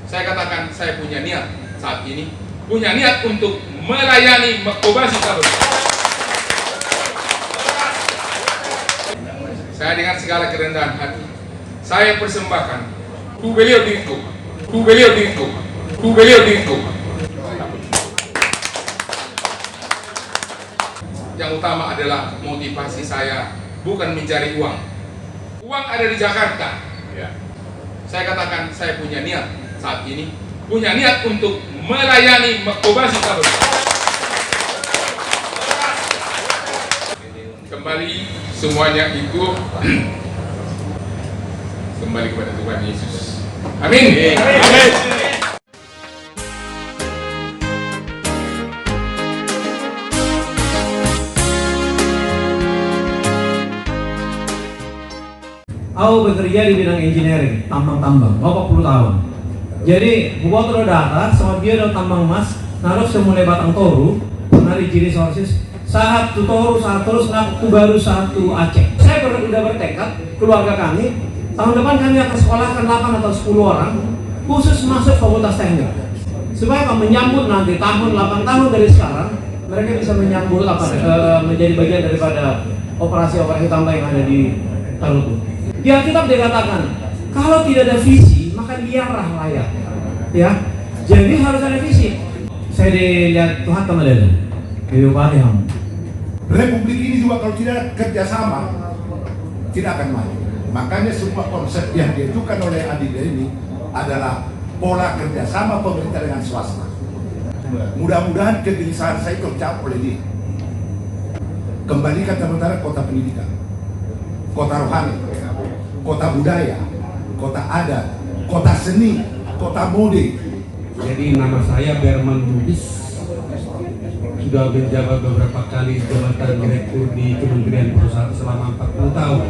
Saya katakan saya punya niat saat ini, punya niat untuk melayani Kobashi Kabel. Saya dengan segala kerendahan hati, saya persembahkan ku beliau diriku. Yang utama adalah motivasi saya bukan mencari uang. Uang ada di Jakarta. Ya. Saya katakan saya punya niat saat ini, punya niat untuk melayani Kobashi Kabel. Kembali semuanya itu kembali kepada Tuhan Yesus. Amin. Amin. Aku bekerja di bidang engineering, tambang-tambang, 40 tahun. Jadi, buat lo data, sama dia ada tambang emas, naruh semulai batang toru, pernah di Giri Sources, saat toru, saat terus, aku baru satu Aceh. Saya udah bertekad, keluarga kami, tahun depan kami akan sekolahkan 8 atau 10 orang, khusus masuk fakultas teknik. Supaya menyambut nanti tahun 8 tahun dari sekarang, mereka bisa menyambut menjadi bagian daripada operasi-operasi tambang yang ada di Tarutu. Di Alkitab dikatakan, kalau tidak ada visi, maka liarlah layar. Ya, jadi harus ada visi. Saya dilihat Tuhan sama dia, Bupati Ham. Republik ini juga kalau tidak ada kerjasama, tidak akan maju. Makanya semua konsep yang diajukan oleh Adida ini adalah pola kerjasama pemerintah dengan swasta. Mudah-mudahan kegelisahan saya terjawab oleh dia. Kembalikan sementara kota pendidikan, kota rohani, kota budaya, kota adat, kota seni, kota mode. Jadi nama saya Berman Lubis, sudah menjabat beberapa kali jabatan direktur di Kementerian Perusahaan selama 40 tahun.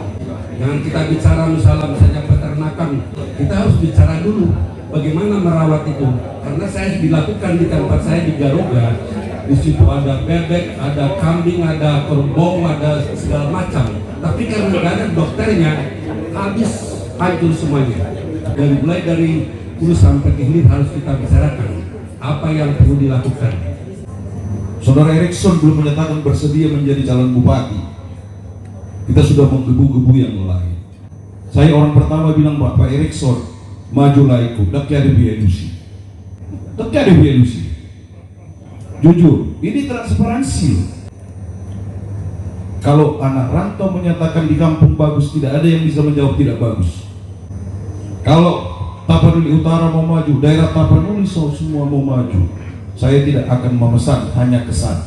Jangan kita bicara misalnya peternakan, kita harus bicara dulu bagaimana merawat itu. Karena saya dilakukan di tempat saya di Garuga, di situ ada bebek, ada kambing, ada kerbau, ada segala macam. Tapi karena nggak ada dokternya, habis hancur semuanya. Dan mulai dari hulu sampai ke hilir harus kita bicarakan apa yang perlu dilakukan. Saudara Erikson belum menyatakan bersedia menjadi calon bupati. Kita sudah menggebu-gebu yang lain. Saya orang pertama bilang, Pak Erikson, majulah ikut. Tak ada bielusi. Jujur, ini transparansi. Kalau anak rantau menyatakan di kampung bagus, tidak ada yang bisa menjawab tidak bagus. Kalau Tapanuli Utara mau maju, daerah Tapanuli semua mau maju, saya tidak akan memesan, hanya kesan.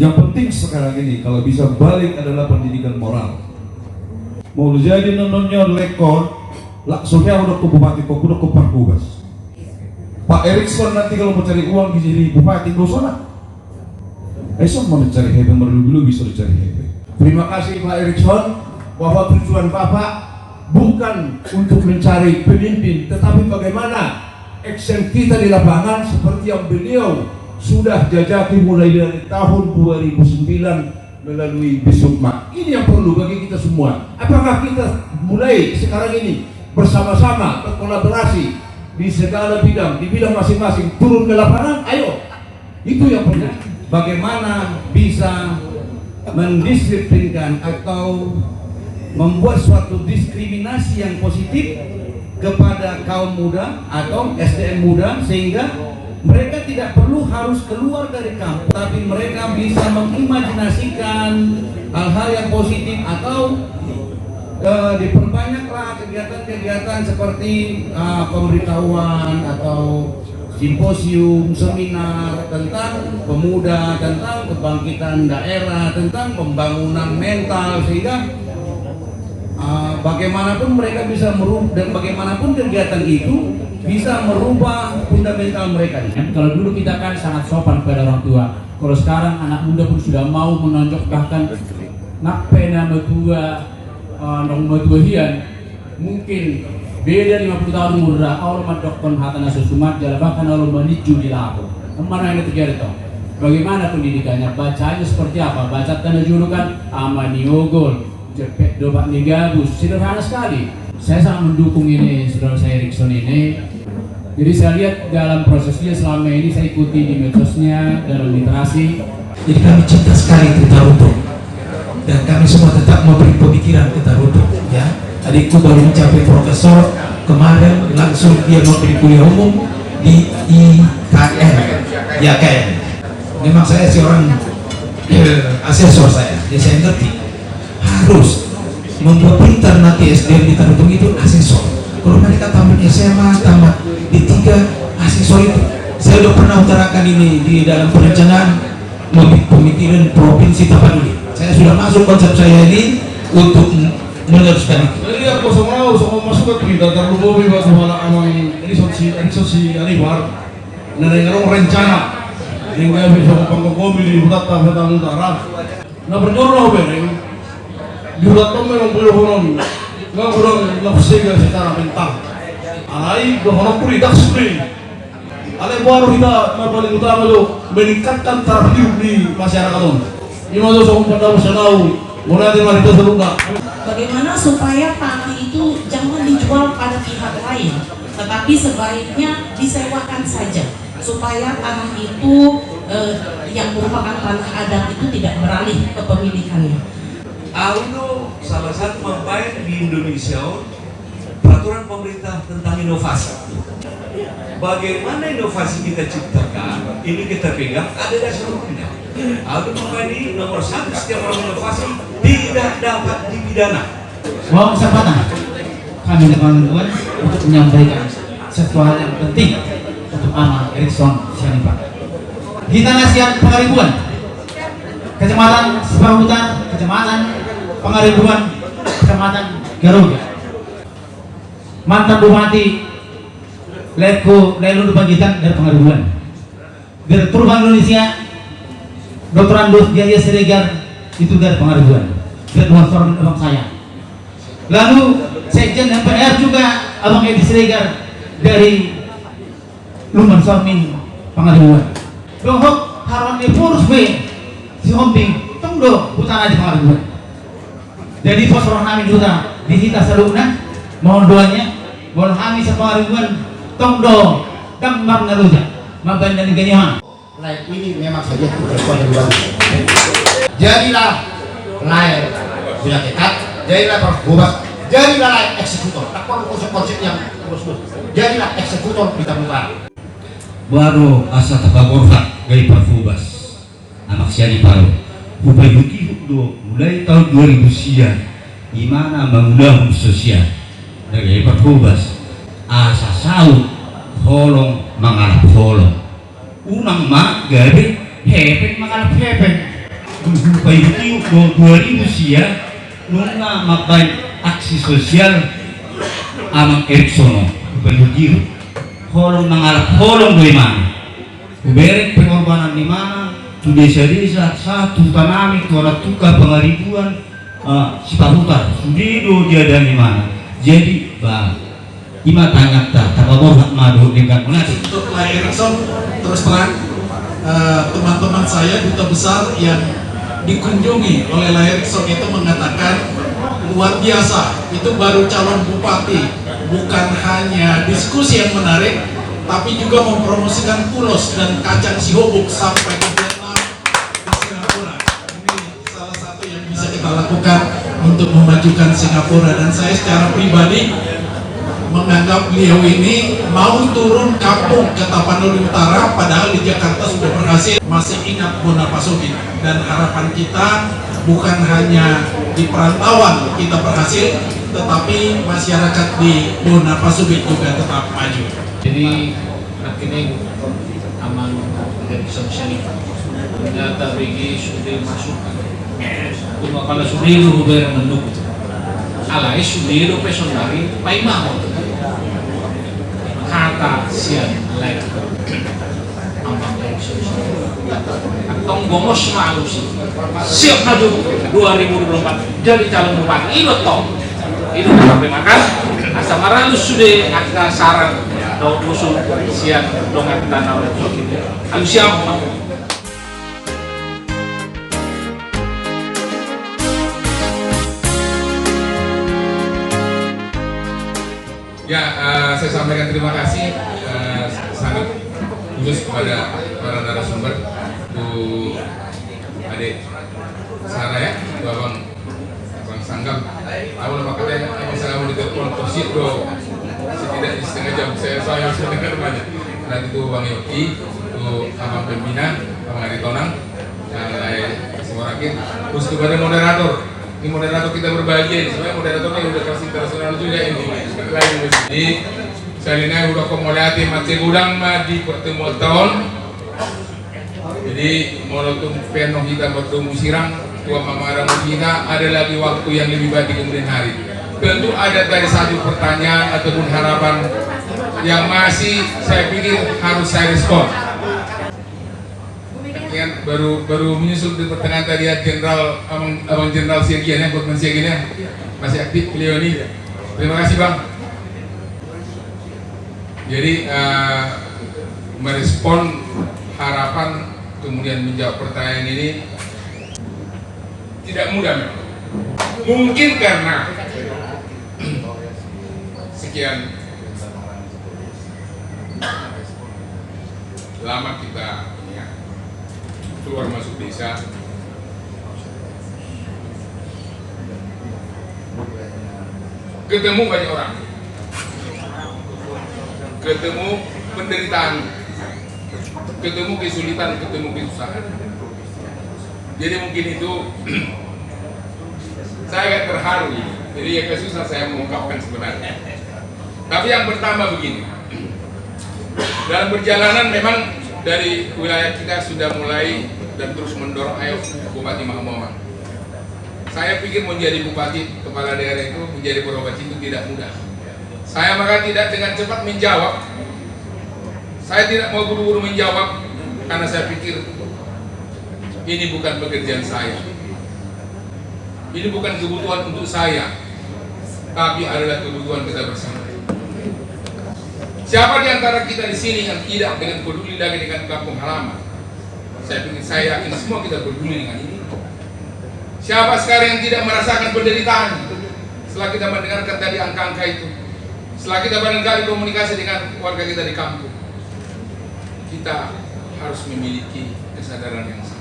Yang penting sekarang ini kalau bisa balik adalah pendidikan moral. Mau jadi nononnya lekor, langsungnya udah ke bupati, kok udah ke Parkubas. Pak Erikson nanti kalau mau cari uang di jadi bupati, gak usah. Esok mau cari hebat, dulu bisa dicari hebat. Terima kasih Pak Erikson, bahwa tujuan Bapak bukan untuk mencari pemimpin, tetapi bagaimana action kita di lapangan seperti yang beliau sudah jajaki mulai dari tahun 2009 melalui Bisukma. Ini yang perlu bagi kita semua. Apakah kita mulai sekarang ini bersama-sama berkolaborasi di segala bidang, di bidang masing-masing, turun ke lapangan? Ayo, itu yang perlu. Bagaimana bisa mendisiplinkan atau membuat suatu diskriminasi yang positif kepada kaum muda atau SDM muda, sehingga mereka tidak perlu harus keluar dari kampung, tapi mereka bisa mengimajinasikan hal-hal yang positif, atau diperbanyaklah kegiatan-kegiatan seperti pemberitahuan atau simposium, seminar tentang pemuda, tentang kebangkitan daerah, tentang pembangunan mental, sehingga bagaimanapun mereka bisa merubah, dan bagaimanapun kegiatan itu bisa merubah fundamental mereka. Kalau dulu kita kan sangat sopan kepada orang tua, kalau sekarang anak muda pun sudah mau menonjok, bahkan nape nama tua, nama tua hian, mungkin beda 50 tahun muda, orang madokon hatana sesumat, bahkan orang menicu di laku. Mana yang terjadi toh? Bagaimana pendidikannya? Bacanya seperti apa? Baca tanda julukan Amaniogol, Jepek Dobak Nigabus, sederhana sekali. Saya sangat mendukung ini, saudara saya Erikson ini. Jadi saya lihat dalam prosesnya selama ini saya ikuti di medsosnya, dalam literasi. Jadi kami cinta sekali Tetaruto dan kami semua tetap memberi pemikiran Tetaruto. Ya, adikku baru mencapai profesor, kemarin langsung dia memberi kuliah umum di IKN. Ya KN. Memang saya seorang asesor saya, jadi saya ngerti harus membuat pintar nanti SDM di Tetaruto itu asesor. Kalau mereka tamat SMA, tamat D3, asesor itu saya udah pernah utarakan ini di dalam perencanaan pemikiran provinsi Tapanuli. Saya sudah masuk konsep saya ini untuk meneruskan itu. Jadi aku sama masuk ke kita terlalu bebas sama amang ini sosi Anibar. Neng rencana hingga bisa mempangkomi di Hutan Utara. Nah berjoroh bereng di Hutan memang boleh honon. Nggak kurang nafsiga secara mental. Alai dohono puri dak suri. Alai baru kita paling utama itu meningkatkan taraf hidup di masyarakat on. Ini masuk sama pada masyarakat. Mulai dari itu terluka. Bagaimana supaya tanah itu jangan dijual pada pihak lain, tetapi sebaiknya disewakan saja supaya tanah itu yang merupakan tanah adat itu tidak beralih ke pemilikannya. Auno salah satu membayar di Indonesia peraturan pemerintah tentang inovasi. Bagaimana inovasi kita ciptakan, ini kita pegang ada dasar hukumnya. Auno membayar nomor 1, setiap orang inovasi tidak dapat dipidana. Mohon kesempatan kami teman-teman untuk menyampaikan sesuatu yang penting untuk Amang Erikson Sianipar. Di Tanah Sian Pangaribuan, Kecamatan Sepahutan, Kecamatan Pangaribuan, Kecamatan Garuda. Mantan Bupati Lelu Bangkitan dari Pangaribuan. Direktur Bank Indonesia Dr. Andus Jaya Siregar itu dari Pangaribuan. Kedua abang saya. Lalu Sekjen MPR juga Abang Edi Siregar dari Lumban Sormin Pangaribuan. Dohok Harwan Purus B si Homping tunggu utara di Pangaribuan. Jadi fosfor kami juga disita selumna, mohon doanya, mohon kami sepangaribuan tongdo gambar naruja, maban dan ganyaman. Lain ini memang saja berkualitas bagus. Jadilah lain bila tekad, jadilah berbobas, jadilah lain eksekutor. Tak perlu konsep yang terus-terus. Jadilah eksekutor kita bukan. Baru asa tabagorfat gay parfubas anak Sianipar. Upay bukihuk do mulai tahun 2000 sian imana mangulahum sosial gay parfubas asa saut holong mangalap holong unang mak gade hepeng mangalap hepeng. Upay bukihuk do 2000 sian nunga makai aksi sosial Amang Erikson. Upay bukihuk holong mangalap holong do imana uberek pengorbanan di mana tu desa-desa satu tanami tuara tuka Pangaribuan Sipahutan sudido dia dan di mana jadi bang ima tanya tak tababor madu dengan mengatik untuk Lai Erikson terus terang teman-teman saya duta besar yang dikunjungi oleh Lai Erikson itu mengatakan luar biasa, itu baru calon bupati, bukan hanya diskusi yang menarik tapi juga mempromosikan pulos dan kacang sihobuk sampai ke Vietnam dan Singapura. Ini salah satu yang bisa kita lakukan untuk memajukan Singapura, dan saya secara pribadi menganggap beliau ini mau turun kampung ke Tapanuli Utara padahal di Jakarta sudah berhasil. Masih ingat Bona Pasubit, dan harapan kita bukan hanya di perantauan kita berhasil, tetapi masyarakat di Bona Pasubit juga tetap maju. Jadi akhirnya Amang Erikson Sianipar ternyata bagi sudah masukkan cuma kalau sudah lu ber mendukung alai sudah lu pesonari paimah kata sian lain Amang Erikson atong gomos malu sih siap maju 2024 jadi calon bupati itu toh itu sampai makan asal maralus sudah ada saran do musuh siap dongan tanah oleh kita harus siap. Ya, saya sampaikan terima kasih sangat khusus kepada para narasumber, Bu Adik Sarah ya, Bu Abang Sanggam. Awal makanya abang saya mau ditelepon tosit bro, setidaknya setengah jam saya sudah dengar banyak. Nanti itu Bang Yoki, itu Abang Pembina, Abang Adi Tonang, yang lain semua rakyat. Terus kepada moderator, ini moderator kita berbahagia ini, sebenarnya moderatornya udah kasih internasional juga ini. Jadi Salina udah komodati macam udang di pertemuan tahun. Jadi molotov penuh kita bertemu sirang. Tua Mamarang kita ada lagi waktu yang lebih baik di kemudian hari. Tentu ada tadi satu pertanyaan ataupun harapan yang masih saya pikir harus saya respon. Yang baru menyusul di pertengahan tadi ya Abang Jenderal Siagian ya, Botman Siagian ya, masih aktif beliau ini. Terima kasih Bang. Jadi merespon harapan kemudian menjawab pertanyaan ini tidak mudah memang. Mungkin karena sekian lama kita ya, keluar masuk desa, ketemu banyak orang, ketemu penderitaan, ketemu kesulitan, ketemu kesusahan. Jadi mungkin itu saya agak terharu, jadi agak susah saya mengungkapkan sebenarnya. Tapi yang pertama begini, dalam perjalanan memang dari wilayah kita sudah mulai dan terus mendorong ayo Bupati Mahmumah. Saya pikir menjadi bupati kepala daerah itu menjadi Purwobaci itu tidak mudah. Saya maka tidak dengan cepat menjawab. Saya tidak mau buru-buru menjawab karena saya pikir ini bukan pekerjaan saya. Ini bukan kebutuhan untuk saya, tapi adalah kebutuhan kita bersama. Siapa di antara kita di sini yang tidak dengan peduli lagi dengan kampung halaman? Saya pikir saya yakin semua kita peduli dengan ini. Siapa sekarang yang tidak merasakan penderitaan setelah kita mendengarkan tadi angka-angka itu? Setelah kita barangkali komunikasi dengan warga kita di kampung, kita harus memiliki kesadaran yang sama.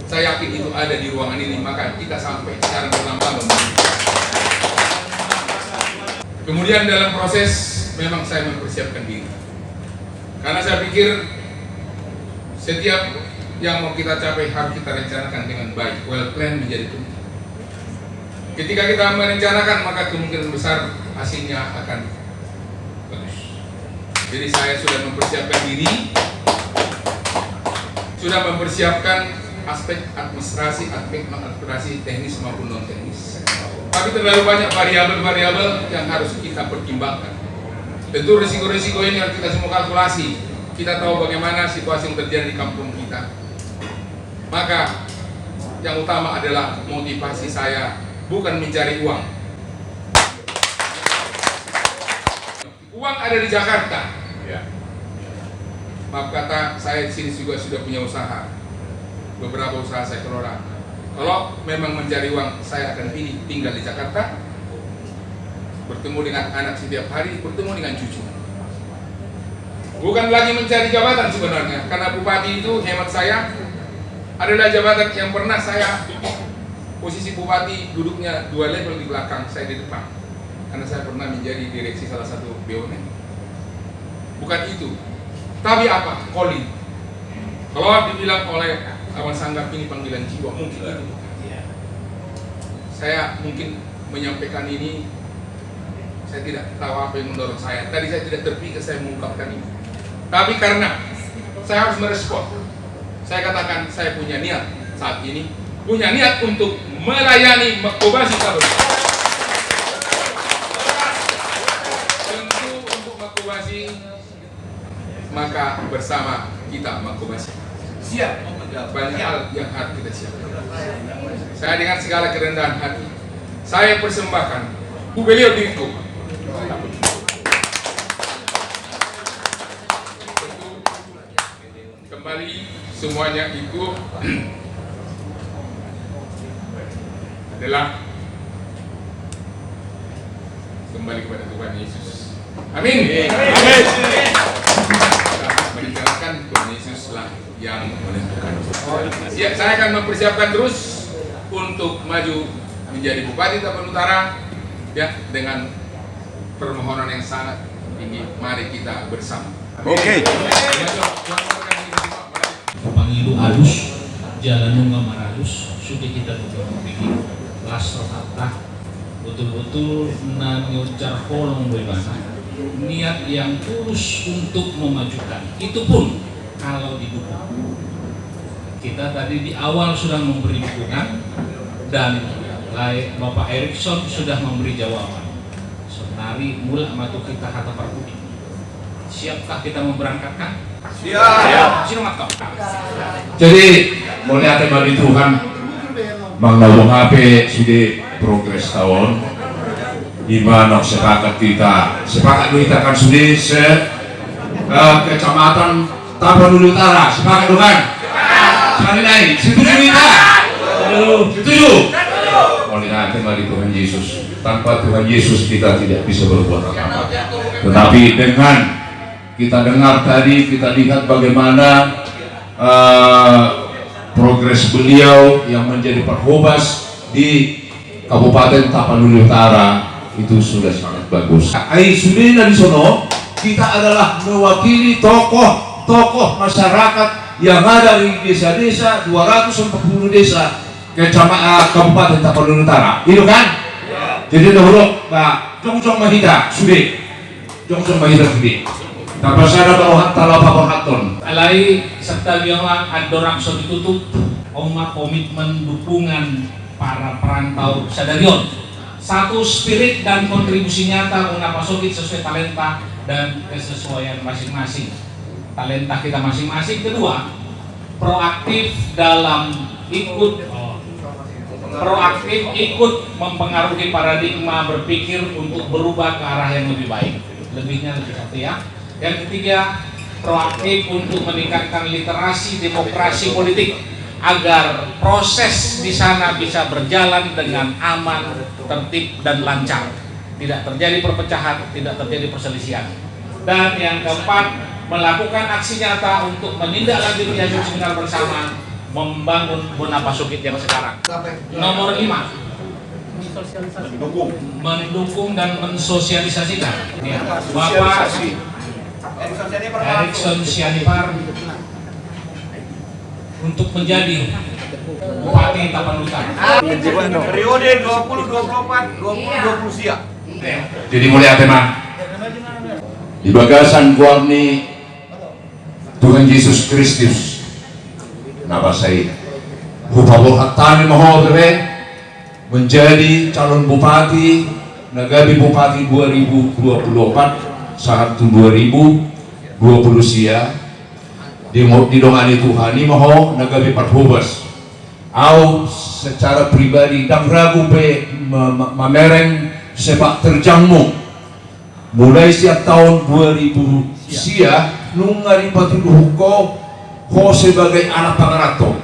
Saya yakin itu ada di ruangan ini, maka kita sampai secara berlambang. Kemudian dalam proses memang saya mempersiapkan diri, karena saya pikir setiap yang mau kita capai harus kita rencanakan dengan baik. Well plan menjadi penting. Ketika kita merencanakan, maka kemungkinan besar hasilnya akan bagus. Jadi saya sudah mempersiapkan diri, sudah mempersiapkan aspek administrasi, teknis maupun non teknis. Tapi terlalu banyak variabel-variabel yang harus kita pertimbangkan. Tentu risiko-risiko ini harus kita semua kalkulasi. Kita tahu bagaimana situasi yang terjadi di kampung kita. Maka yang utama adalah motivasi saya bukan mencari uang. Uang ada di Jakarta. Maaf kata, saya di sini juga sudah punya usaha. Beberapa usaha saya kelola. Kalau memang mencari uang, saya akan pilih tinggal di Jakarta, bertemu dengan anak setiap hari, bertemu dengan cucu. Bukan lagi mencari jabatan sebenarnya, karena bupati itu hemat saya adalah jabatan yang pernah saya posisi bupati duduknya 2 level di belakang, saya di depan, karena saya pernah menjadi direksi salah satu BUMN. Bukan itu, tapi apa? Calling. Kalau dibilang oleh Abang Sanggam ini panggilan jiwa, mungkin itu. Saya mungkin menyampaikan ini, saya tidak tahu apa yang mendorong saya. Tadi saya tidak terpikir saya mengungkapkan ini. Tapi karena saya harus merespon, saya katakan saya punya niat saat ini, punya niat untuk melayani Makobasi Kabel. Tentu untuk Makobasi, maka bersama kita Makobasi. Siap. Banyak hal yang harus kita siapkan. Saya dengan segala kerendahan hati, saya persembahkan beliau diriku. Kembali semuanya itu adalah kembali kepada Tuhan Yesus. Amin. Amin. Berjalankan Tuhan Yesuslah yang menentukan. Ya, saya akan mempersiapkan terus untuk maju menjadi Bupati Tapan Utara, ya, dengan permohonan yang sangat tinggi. Mari kita bersama. Oke. Pangilu alus, jalan nunga maralus, sudah kita bikin lasro harta, betul-betul nanyucar kolong bagaimana niat yang tulus untuk memajukan. Itu pun kalau didukung. Kita tadi di awal sudah memberi dukungan dan Bapak Erikson sudah memberi jawaban. Sebenarnya mulai matu kita kata Parkudi. Siapkah kita memberangkatkan? Siap. Jadi mulai ada bagi Tuhan mengnabung HP sudah progres tahun gimana sepakat kita kan sudah kecamatan Tapan Utara sepakat bukan? Sekali naik setuju kita? Setuju? Mulai ada bagi Tuhan Yesus, tanpa Tuhan Yesus kita tidak bisa berbuat apa-apa. Tetapi dengan kita dengar tadi, kita lihat bagaimana progres beliau yang menjadi Perhubas di Kabupaten Tapanuli Utara itu sudah sangat bagus. Sudah di sono kita adalah mewakili tokoh masyarakat yang ada di desa-desa 240 desa Kabupaten Tapanuli Utara. Itu kan? Jadi dahulu Pak Jong Mahita sudah tanpa sadar bahwa talapa haton. Alai serta biang adorang so ditutup, oma komitmen dukungan para perantau sadarion. Satu spirit dan kontribusi nyata unapasokit sesuai talenta dan kesesuaian masing-masing. Talenta kita masing-masing. Kedua, proaktif ikut mempengaruhi paradigma berpikir untuk berubah ke arah yang lebih baik. Lebihnya lebih satu ya. Yang ketiga, proaktif untuk meningkatkan literasi demokrasi politik agar proses di sana bisa berjalan dengan aman, tertib dan lancar, tidak terjadi perpecahan, tidak terjadi perselisihan. Dan yang keempat, melakukan aksi nyata untuk menindaklanjuti hasil seminar bersama membangun Bonapasukit yang sekarang. Nomor 5, mendukung dan mensosialisasikan Bapak Erikson Sianipar untuk menjadi Bupati Tapan Utara. Periode 2024-2020 siap. Jadi mulai tema di bagasan warni Tuhan Yesus Kristus. Napa saya Bupati Hatani Mahodre menjadi calon bupati Nagabi Bupati 2024 saat 2020 sia didongani Tuhani maho Nagabi Perhubas au secara pribadi dan ragu pe mamereng sepak terjangmu mulai siap tahun 2000 sia nungari patuluhuko ho sebagai anak pangarato